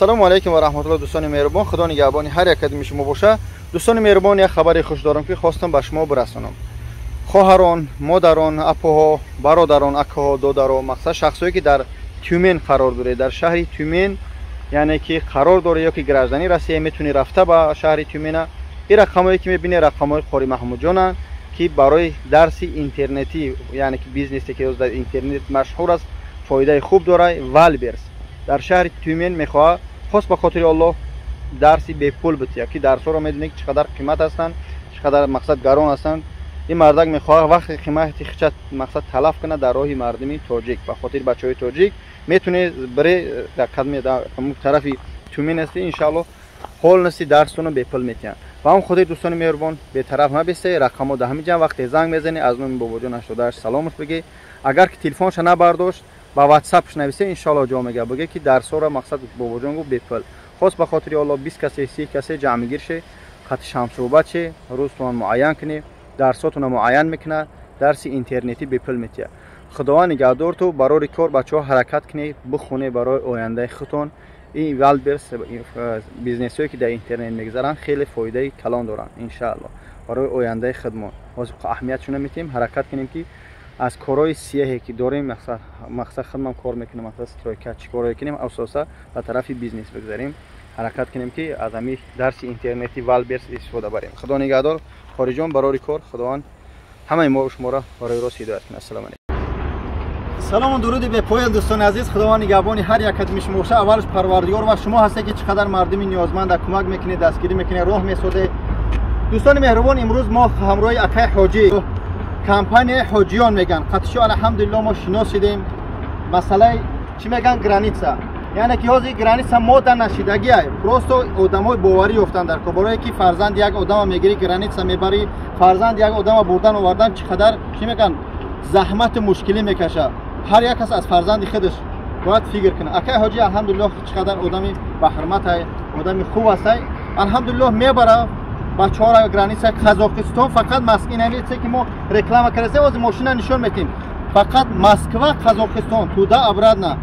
السلام علیکم و رحمت الله دوستان مهربان. خدا نگهبان هر یک کدام شما باشه. دوستان مهربان، یک خبری خوش دارم که خواستم به شما برسونم. خواهران، مادران، اپوها، برادران، اکاها، دادرها، مخصوصا شخصایی که در تیومن قرار داره، در شهر تیومن یعنی که قرار داره یا که گرجدانی روسیه میتونه رفته به شهر تیومن. این رقمایی که میبینه رقمای قاری محمود جانن که برای درس اینترنتی یعنی که بیزنسی که در اینترنت مشهور است فایده خوب داره. والبرس در شهر تیومن میخواد خاص به خاطر الله درسی به پول بده که درس‌ها رو میدونه که چقدر قیمت هستن، چقدر مقصد گران هستن. این مردک میخواد وقت قیمت خچت مقصد تلف کنه در راه مردمی تاجیک. به خاطر بچهای تاجیک میتونه بره در قدم در طرف تیومن است ان شاء الله حال نسی درستون رو به پول میتین. و هم خودی دوستان مهربان به طرف نبسته رقمو ده همین جان وقت زنگ میزنی از نام بابا جان 88 سلامت بگی. اگر که تلفنش نبرداشت با واتساپش نویسه ان شاء الله جا میگه بگه که درس رو مقصد بابا جان گفت به پول خاص به خاطر الله 20 کسی 30 کسی جمع گیر شه خط شام صحبت شه روزتون معین کنی درساتون معین میکنه درس اینترنتی به پول میتیه. خدا نگهدار تو برای کار بچه‌ها حرکت کنی بخونه برای آینده خودتون. این والبرس بیزنس‌هایی که در اینترنت میگذارن خیلی فایده کلان دارن ان شاء الله برای آینده خودمون. واسه اهمیتشون میتیم حرکت کنیم که از کارهای سیاهی که داریم مقصد خودمون کار میکنیم مثلا استرایکات چیکار کنیم اساسا به طرف بیزنس بگذاریم حرکت کنیم که از همین درس اینترنتی والبرس استفاده بریم. خدا نگهدار خارجان برای کار خداوند همه ما و شما را برای راست هدایت کنه. السلام علیکم. سلام و درود به پایان دوستان عزیز. خداوند نگهبان هر یک کدام شما باشه. اولش پروردگار و شما هسته که چقدر مردمی نیازمند کمک میکنه دستگیری میکنه راه میسازه. دوستان مهربان امروز ما همراه اکای حاجی کمپانی حاجیان میگن قطعی الحمدلله ما شناسیدیم مسئله چی میگن گرانیتسا یعنی که هازی گرانیتسا ماده نشیدگی پروستو آدمای باوری افتن در کبرای که فرزند یک آدم میگیری گرانیتسا میبری فرزند یک آدم بردن آوردن چقدر چی میگن زحمت مشکلی میکشه. هر یک کس از فرزند خودش باید فکر کنه. اکای حاجی الحمدلله چقدر آدمی با حرمت های آدمی خوب است الحمدلله میبره بچه‌ها را گرانیتسا قزاقستان فقط مسکن همیشه که ما رکلام کردیم از ماشین نشون میدیم فقط مسکو قزاقستان توده ابراد نه